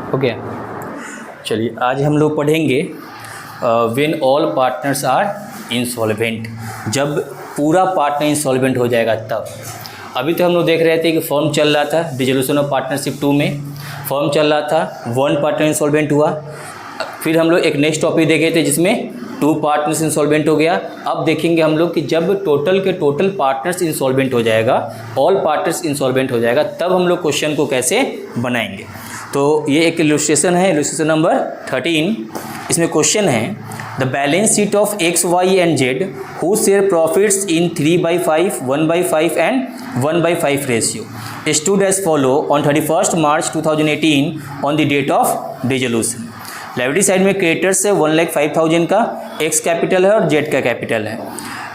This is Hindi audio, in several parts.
हो गया। चलिए आज हम लोग पढ़ेंगे when all partners are insolvent, जब पूरा पार्टनर इंसॉल्वेंट हो जाएगा तब। अभी तो हम लोग देख रहे थे कि फॉर्म चल रहा था डिसोल्यूशन ऑफ पार्टनरशिप 2 में, फॉर्म चल रहा था, 1 पार्टनर इंसॉल्वेंट हुआ। फिर हम लोग एक नेक्स्ट टॉपिक देखे थे जिसमें 2 पार्टनर्स इंसॉल्वेंट हो गया। अब देखेंगे हम लोग कि जब टोटल के टोटल पार्टनर्स इंसॉल्वेंट हो जाएगा, ऑल पार्टनर्स इंसॉल्वेंट हो जाएगा, तब हम लोग क्वेश्चन को कैसे बनाएंगे। तो ये एक इलस्ट्रेशन है, इलस्ट्रेशन नंबर 13। इसमें क्वेश्चन है the balance sheet of X Y and Z who share profits in 3/5, 1/5 and 1/5 ratio stood as follows on 31 March 2018 on the date of dissolution. Liability side में क्रेडिटर्स है 1,05,000 का, एक्स कैपिटल है और जेड का कैपिटल है।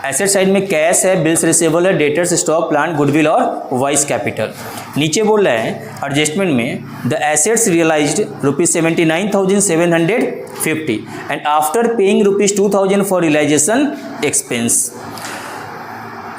एसेट साइड में कैश है, बिल्स रिसीवेबल है, डेटर्स, स्टॉक, प्लांट, गुडविल और वाइस कैपिटल। नीचे बोल रहा है एडजस्टमेंट में the assets realised ₹79,750 and after paying ₹2,000 for realisation expense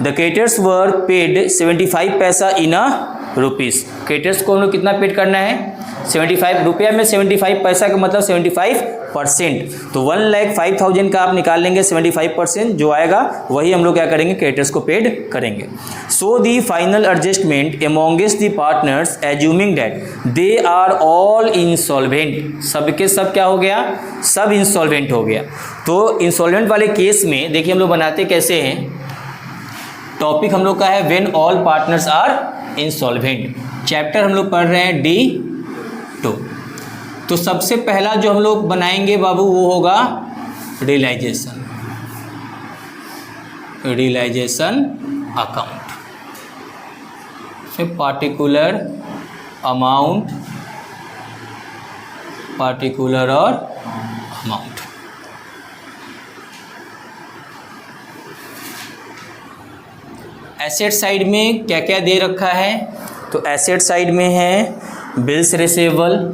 the creditors were paid 75 paisa in a rupees. Creditors को हम लोग कितना पेड करना है? 75 रुपया में 75 पैसा का मतलब 75%। तो 1,05,000 का आप निकाल लेंगे, 75% जो आएगा वही हम लोग क्या करेंगे, क्रेडिटर्स को पेड करेंगे। So the final adjustment amongst the partners assuming that they are all insolvent, सबके सब क्या हो गया, सब इंसॉल्वेंट हो गया। तो इंसॉल्वेंट वाले केस में देखिए हम लोग बनाते कैसे हैं। टॉपिक हम लोग का है when all partners are insolvent, chapter हम लोग पढ़ रहे हैं D2। तो सबसे पहला जो हम लोग बनाएंगे बाबू वो होगा रियलाइजेशन, रियलाइजेशन अकाउंट। फिर पार्टिकुलर अमाउंट, पार्टिकुलर और अमाउंट। एसेट साइड में क्या क्या दे रखा है? तो एसेट साइड में है बिल्स रिसीवेबल,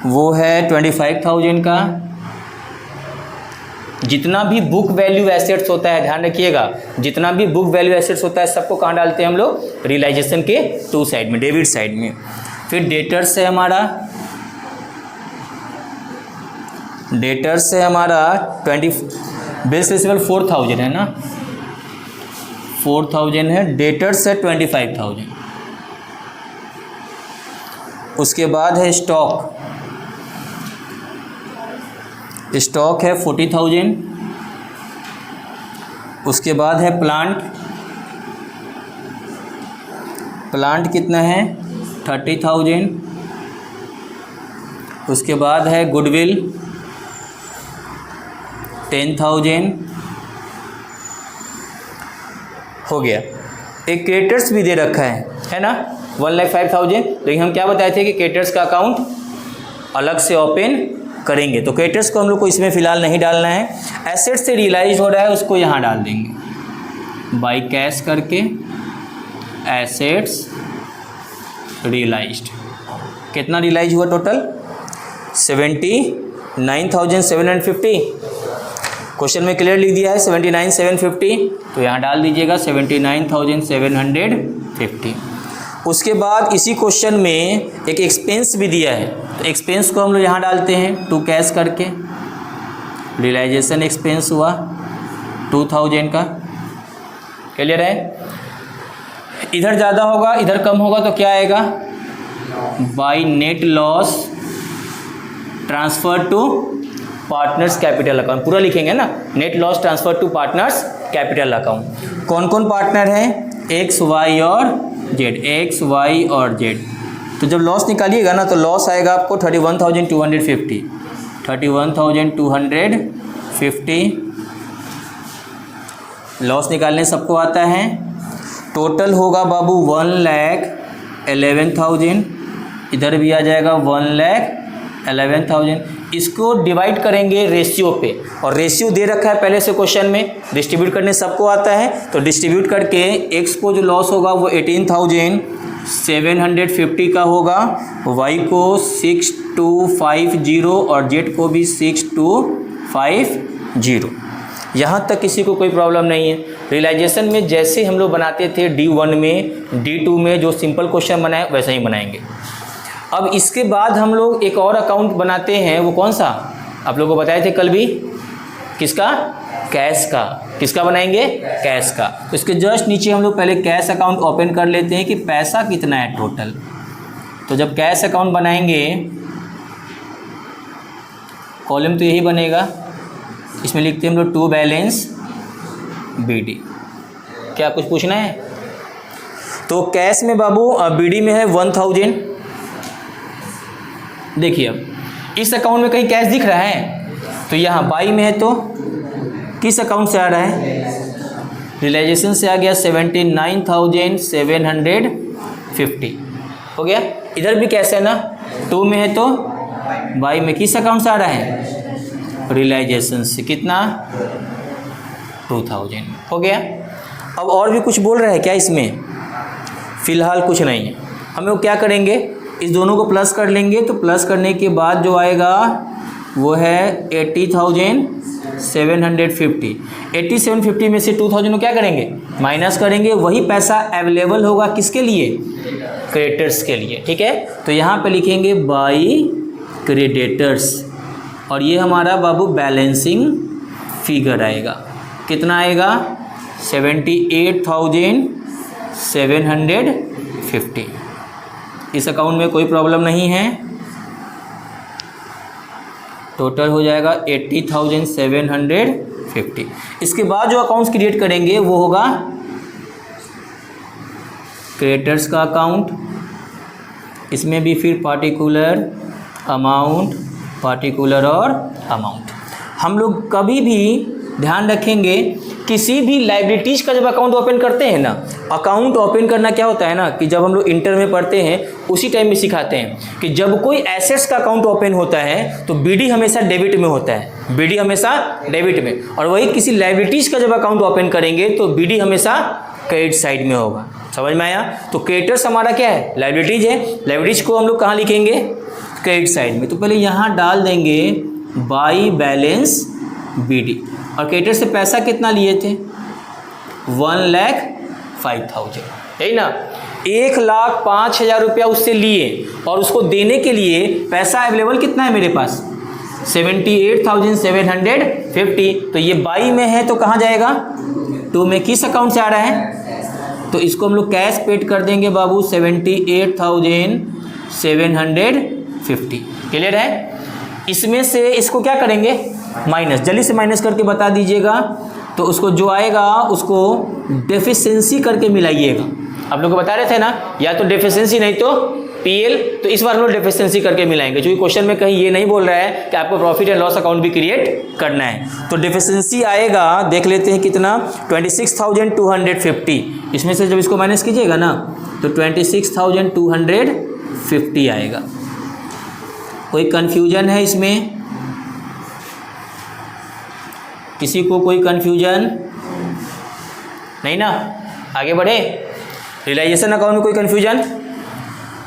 वो है 25,000 का। जितना भी बुक वैल्यू एसेट्स होता है, ध्यान रखिएगा, जितना भी बुक वैल्यू एसेट्स होता है सबको कहाँ डालते हैं हम लोग? रियलाइजेशन के 2 साइड में, डेबिट साइड में। फिर डेटर्स है हमारा, डेटर्स है हमारा 20, बिल्स रिसीवेबल 4,000 है ना, 4,000 है, डेटर्स है 25,000। उसके बाद है स्टॉक, स्टॉक है 40,000। उसके बाद है प्लांट, प्लांट कितना है? 30,000। उसके बाद है गुडविल 10,000 हो गया। एक क्रेडिटर्स भी दे रखा है ना, 1,05,000। लेकिन हम क्या बताए थे कि क्रेडिटर्स का अकाउंट अलग से ओपन करेंगे, तो क्रेडिटर्स को हम लोग को इसमें फ़िलहाल नहीं डालना है। एसेट से रियलाइज हो रहा है उसको यहाँ डाल देंगे बाई कैश करके, एसेट्स रियलाइज्ड। कितना रियलाइज हुआ टोटल? 79,750। क्वेश्चन में क्लियर लिख दिया है 79,750, तो यहाँ डाल दीजिएगा 79,750। उसके बाद इसी क्वेश्चन में एक एक्सपेंस भी दिया है, तो एक्सपेंस को हम लोग यहाँ डालते हैं टू कैश करके। रियलाइजेशन एक्सपेंस हुआ 2,000 का, क्लियर है। इधर ज़्यादा होगा इधर कम होगा तो क्या आएगा? By net loss transfer to partners capital account, पूरा लिखेंगे ना, net loss transfer to partners capital account. कौन कौन पार्टनर हैं? एक्स वाई और जेड, एक्स वाई और जेड। तो जब लॉस निकालिएगा ना तो लॉस आएगा आपको 31,250, 31,250 लॉस निकालने सबको आता है। टोटल होगा बाबू 1,11,000, इधर भी आ जाएगा 1,11,000। इसको डिवाइड करेंगे रेशियो पे, और रेशियो दे रखा है पहले से क्वेश्चन में, डिस्ट्रीब्यूट करने सबको आता है। तो डिस्ट्रीब्यूट करके एक्स को जो लॉस होगा वो 18,750 का होगा, वाई को 6,250 और जेड को भी 6,250। यहाँ तक किसी को कोई प्रॉब्लम नहीं है। रियलाइजेशन में जैसे हम लोग बनाते थे D1 में, D2 में जो सिंपल क्वेश्चन बनाए वैसे ही बनाएंगे। अब इसके बाद हम लोग एक और अकाउंट बनाते हैं, वो कौन सा आप लोगों को बताए थे कल भी, किसका, कैश का। किसका बनाएंगे, कैश का। तो इसके जस्ट नीचे हम लोग पहले कैश अकाउंट ओपन कर लेते हैं कि पैसा कितना है टोटल। तो जब कैश अकाउंट बनाएंगे, कॉलम तो यही बनेगा, इसमें लिखते हैं हम लोग टू बैलेंस BD। क्या कुछ पूछना है? तो कैश में बाबू BD में है 1000। देखिए अब इस अकाउंट में कहीं कैश दिख रहा है, तो यहाँ बाई में है, तो किस अकाउंट से आ रहा है, रियलाइजेशन से आ गया 79,750 हो गया। इधर भी कैश है ना, 2 में है, तो बाई में किस अकाउंट से आ रहा है, रियलाइजेशन से, कितना 2000 हो गया। अब और भी कुछ बोल रहा है क्या इसमें, फिलहाल कुछ नहीं है। हम लोग क्या करेंगे, इस दोनों को प्लस कर लेंगे, तो प्लस करने के बाद जो आएगा वो है 80,750। 8750 में से 2000 को क्या करेंगे, माइनस करेंगे। वही पैसा अवेलेबल होगा किसके लिए, क्रेडिटर्स के लिए। ठीक है, तो यहाँ पे लिखेंगे बाई क्रेडिटर्स, और ये हमारा बाबू बैलेंसिंग फिगर आएगा। कितना आएगा, 78,750। इस अकाउंट में कोई प्रॉब्लम नहीं है, टोटल हो जाएगा 80,750। इसके बाद जो अकाउंट्स क्रिएट करेंगे वो होगा क्रेडिटर्स का अकाउंट। इसमें भी फिर पार्टिकुलर अमाउंट, पार्टिकुलर और अमाउंट। हम लोग कभी भी ध्यान रखेंगे, किसी भी लाइबिलिटीज़ का जब अकाउंट ओपन करते हैं ना, अकाउंट ओपन करना क्या होता है ना, कि जब हम लोग इंटर में पढ़ते हैं उसी टाइम में सिखाते हैं कि जब कोई एसेट्स का अकाउंट ओपन होता है तो BD हमेशा डेबिट में होता है, BD हमेशा डेबिट में। और वही किसी लाइबिलिटीज़ का जब अकाउंट ओपन करेंगे तो BD हमेशा क्रेडिट साइड में होगा। समझ में आया? तो क्रेडिटर्स हमारा क्या है, लाइबिलिटीज है। लाइबिलिटीज को हम लोग कहाँ लिखेंगे, क्रेडिट साइड में। तो पहले यहाँ डाल देंगे बाई बैलेंस BD। और क्रेडिटर से पैसा कितना लिए थे, 1,05,000, यही ना, 1,05,000 रुपया उससे लिए, और उसको देने के लिए पैसा अवेलेबल कितना है मेरे पास, 78,750। तो ये बाई में है तो कहाँ जाएगा, 2 में। किस अकाउंट से आ रहा है, तो इसको हम लोग कैश पेड कर देंगे बाबू 78,750। क्लियर है? इसमें से इसको क्या करेंगे, माइनस, जल्दी से माइनस करके बता दीजिएगा। तो उसको जो आएगा उसको डेफिशिएंसी करके मिलाइएगा। आप लोग को बता रहे थे ना, या तो डेफिशिएंसी नहीं तो PL। तो इस बार हम लोग डेफिशिएंसी करके मिलाएंगे, क्योंकि क्वेश्चन में कहीं ये नहीं बोल रहा है कि आपको प्रॉफिट एंड लॉस अकाउंट भी क्रिएट करना है। तो डेफिशिएंसी आएगा, देख लेते हैं कितना, 26,250। इसमें से जब इसको माइनस कीजिएगा ना तो 26,250 आएगा। कोई कन्फ्यूजन है इसमें, किसी को कोई कन्फ्यूजन नहीं ना? आगे बढ़े। रियलाइजेशन अकाउंट में कोई कन्फ्यूजन,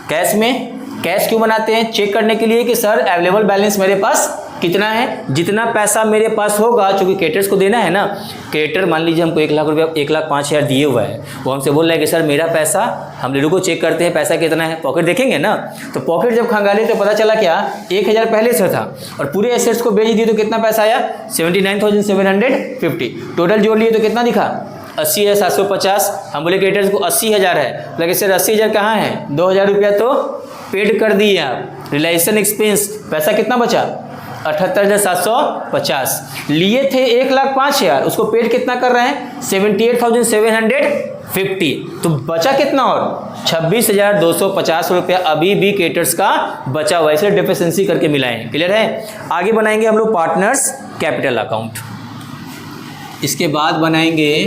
कैश में कैश क्यों बनाते हैं, चेक करने के लिए कि सर अवेलेबल बैलेंस मेरे पास कितना है। जितना पैसा मेरे पास होगा, चूँकि क्रेडिटर्स को देना है ना, क्रेडिटर मान लीजिए हमको 1,00,000 रुपया, 1,05,000 दिए हुआ है, वो हमसे बोल रहा है कि सर मेरा पैसा, हम लोगों को चेक करते हैं पैसा कितना है, पॉकेट देखेंगे ना। तो पॉकेट जब खंगाले तो पता चला क्या, 1,000 पहले से था और पूरे एसेट्स को बेच दिए तो कितना पैसा आया, 79,750। टोटल जोड़ लिए तो कितना दिखा, 80,750। हम बोले क्रेडिटर्स को 80,000 है, लगे सर 80,000 कहाँ है, 2,000 रुपया तो पेड कर दिए आप। रियलाइजेशन एक्सपेंस पैसा कितना बचा, 78,750। लिए थे 1,05,000, उसको पेड कितना कर रहे हैं, 78,750। तो बचा कितना, और 26,250 रुपया अभी भी क्रेडिटर्स का बचा हुआ है, इसलिए डेफिशिएंसी करके मिलाएं। क्लियर है? आगे बनाएंगे हम लोग पार्टनर्स कैपिटल अकाउंट। इसके बाद बनाएंगे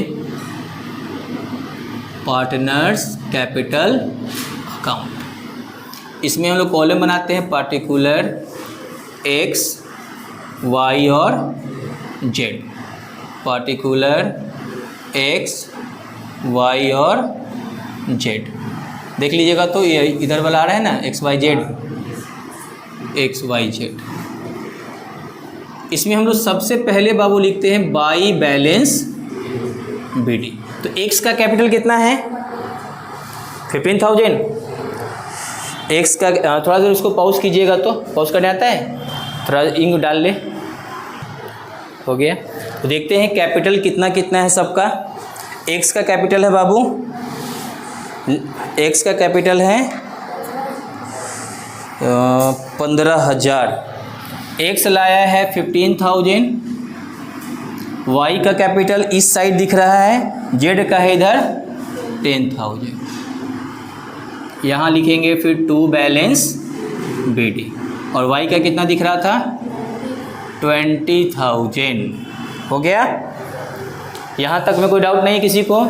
पार्टनर्स कैपिटल अकाउंट। इसमें हम लोग कॉलम बनाते हैं पार्टिकुलर X, Y और Z। पार्टिकुलर X, Y और Z देख लीजिएगा। तो ये इधर वाला आ रहा है ना, XYZ, XYZ। इसमें हम लोग सबसे पहले बाबू लिखते हैं बाई बैलेंस BD। तो X का कैपिटल कितना है, 15,000। एक्स का थोड़ा सा इसको पॉज कीजिएगा, तो पॉज करने आता है, थोड़ा इंक डाल ले, हो गया। तो देखते हैं कैपिटल कितना कितना है सबका। एक्स का कैपिटल है बाबू, एक्स का कैपिटल है 15,000, एक्स लाया है 15,000, वाई का कैपिटल इस साइड दिख रहा है, जेड का है इधर 10,000, यहाँ लिखेंगे फिर टू बैलेंस बीडी, और वाई का कितना दिख रहा था 20,000, हो गया। यहाँ तक में कोई डाउट नहीं किसी को।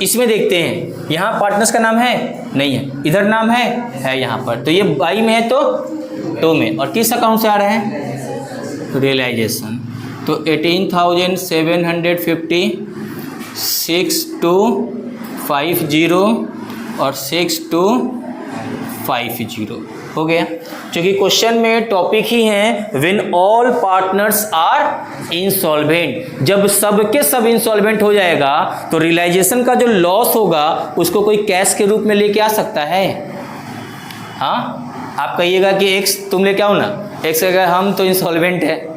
इसमें देखते हैं, यहाँ पार्टनर्स का नाम है नहीं है, इधर नाम है यहाँ पर, तो ये बाई में है तो टू में, और किस अकाउंट से आ रहा है रियलाइजेशन, तो 18,750, 6250 और 6250, हो गया। क्योंकि क्वेश्चन में टॉपिक ही है when all partners are insolvent, जब सबके सब इंसॉल्वेंट हो जाएगा तो रियलाइजेशन का जो लॉस होगा उसको कोई कैश के रूप में लेके आ सकता है। हाँ, आप कहिएगा कि एक्स तुम लेके आओ ना, एक्स कहेगा हम तो इंसॉल्वेंट है,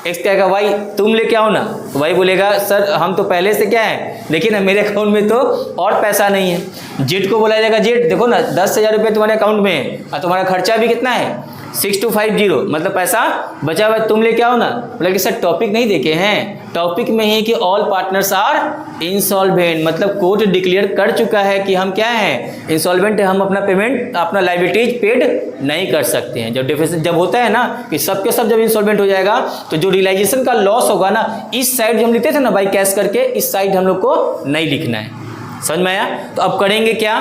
एक्स कहेगा वाई तुम लेके आओ ना, तो वाई बोलेगा सर हम तो पहले से क्या है, देखिए ना मेरे अकाउंट में तो और पैसा नहीं है। जेड को बोला जाएगा जेड देखो ना 10,000 रुपये तुम्हारे अकाउंट में है और तुम्हारा खर्चा भी कितना है 6250, मतलब पैसा बचा हुआ है, तुम लेके आओ ना। बोला कि सर टॉपिक नहीं देखे हैं, टॉपिक में है कि ऑल पार्टनर्स आर इंसॉल्वेंट, मतलब कोर्ट डिक्लेयर कर चुका है कि हम क्या हैं इंसॉल्वेंट है, हम अपना पेमेंट अपना लाइबिलिटीज पेड नहीं कर सकते हैं। जब होता है ना कि सबके सब जब इंसॉल्वेंट हो जाएगा तो जो रियलाइजेशन का लॉस होगा ना, इस साइड जो हम लिखते थे ना बाई कैश करके, इस साइड हम लोग को नहीं लिखना है। समझ में आया? तो अब करेंगे क्या,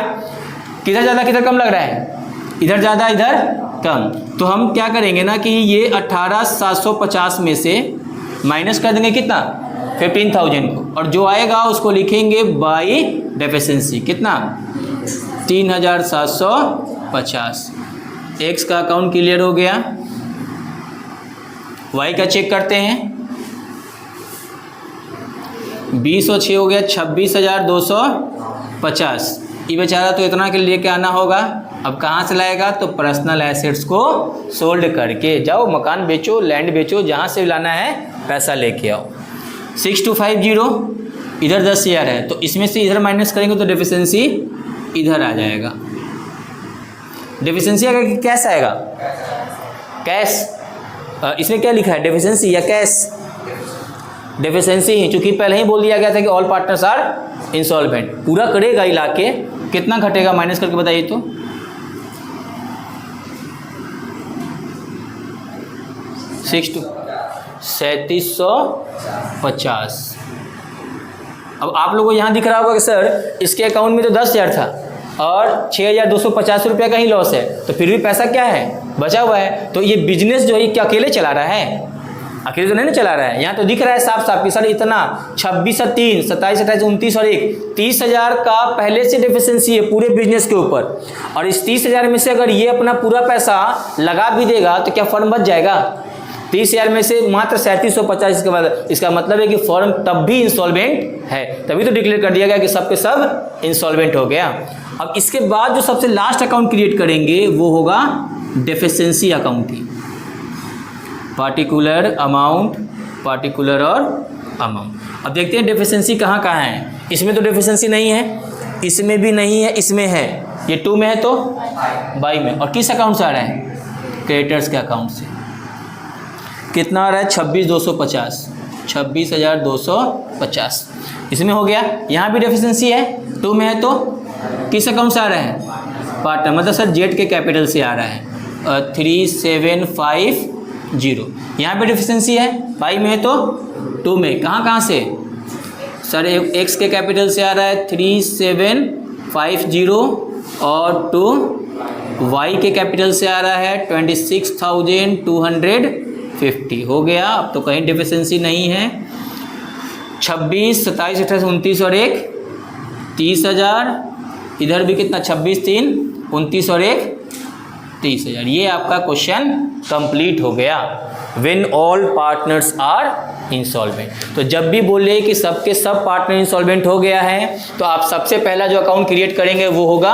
किधर ज़्यादा किधर कम लग रहा है, इधर ज़्यादा इधर कम, तो हम क्या करेंगे ना कि ये 18,750 में से माइनस कर देंगे कितना 15,000 को, और जो आएगा उसको लिखेंगे बाई डेफिशिएंसी, कितना 3,750। एक्स का अकाउंट क्लियर हो गया। वाई का चेक करते हैं, 20 और 6 हो गया 26,250। ये बेचारा तो इतना के लेके आना होगा, अब कहाँ से लाएगा, तो पर्सनल एसेट्स को सोल्ड करके जाओ, मकान बेचो, लैंड बेचो, जहाँ से लाना है पैसा लेके आओ। 6250 इधर 10,000 है, तो इसमें से इधर माइनस करेंगे तो डेफिशिएंसी इधर आ जाएगा। डेफिशिएंसी अगर कैश आएगा, कैश, इसमें क्या लिखा है डेफिशिएंसी या कैश, डेफिशिएंसी ही, चूँकि पहले ही बोल दिया गया था कि ऑल पार्टनर्स आर इंसॉल्वेंट, पूरा करेगा ही लाके, कितना घटेगा माइनस करके बताइए तो, $3750। अब आप लोगों को यहाँ दिख रहा होगा कि सर इसके अकाउंट में तो 10,000 था और 6,250 रुपये का ही लॉस है, तो फिर भी पैसा क्या है बचा हुआ है। तो ये बिजनेस जो है क्या अकेले चला रहा है, अकेले तो नहीं ना चला रहा है। यहाँ तो दिख रहा है साफ साफ कि सर इतना 26 और 3 27 28 29 और 1 30,000 का पहले से डेफिशिएंसी है पूरे बिजनेस के ऊपर, और इस 30,000 में से अगर ये अपना पूरा पैसा लगा भी देगा तो क्या फर्म बच जाएगा। 30,000 में से मात्र 3750, इसका मतलब है कि फर्म तब भी इंसॉल्वेंट है, तभी तो डिक्लेयर कर दिया गया कि सब के सब इंसॉल्वेंट हो गया। अब इसके बाद जो सबसे लास्ट अकाउंट क्रिएट करेंगे वो होगा डेफिशिएंसी अकाउंट ही, पार्टिकुलर अमाउंट, पार्टिकुलर और अमाउंट। अब देखते हैं डेफिशिएंसी कहाँ कहाँ है। इसमें तो डेफिशिएंसी नहीं है, इसमें भी नहीं है, इसमें है, ये 2 में है तो बाई में, और किस अकाउंट से आ रहा है क्रेडिटर्स के अकाउंट से। कितना आ रहा है 26,250, 26,250 इसमें हो गया। यहाँ भी डेफिशिएंसी है, 2 में है तो किस अकाउंट से आ रहा है पार्टनर, मतलब सर जेड के कैपिटल से आ रहा है 3750। यहाँ पे डेफिशिएंसी है, बाई में है तो 2 में, कहाँ कहाँ से सर एक्स के कैपिटल से आ रहा है 3750 और 2 वाई के कैपिटल से आ रहा है 26,250, हो गया। अब तो कहीं डेफिशिएंसी नहीं है। 26 27 28 29 और 1 30,000, इधर भी कितना 26 3 29 और 1 30,000। ये आपका क्वेश्चन कंप्लीट हो गया। When all partners are insolvent, तो जब भी बोले कि सबके सब पार्टनर इंसॉल्वेंट हो गया है तो आप सबसे पहला जो अकाउंट क्रिएट करेंगे वो होगा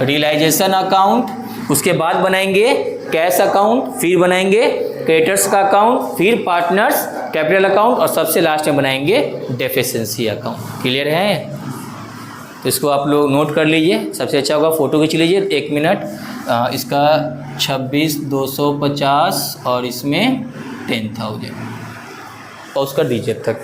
रियलाइजेशन अकाउंट, उसके बाद बनाएंगे कैश अकाउंट, फिर बनाएंगे क्रेडिटर्स का अकाउंट, फिर पार्टनर्स कैपिटल अकाउंट और सबसे लास्ट में बनाएंगे डेफिशिएंसी अकाउंट। क्लियर है? तो इसको आप लोग नोट कर लीजिए, सबसे अच्छा होगा फ़ोटो खींच लीजिए 1 मिनट। इसका 26,250 और इसमें 10,000 और उसका डिजिट तक।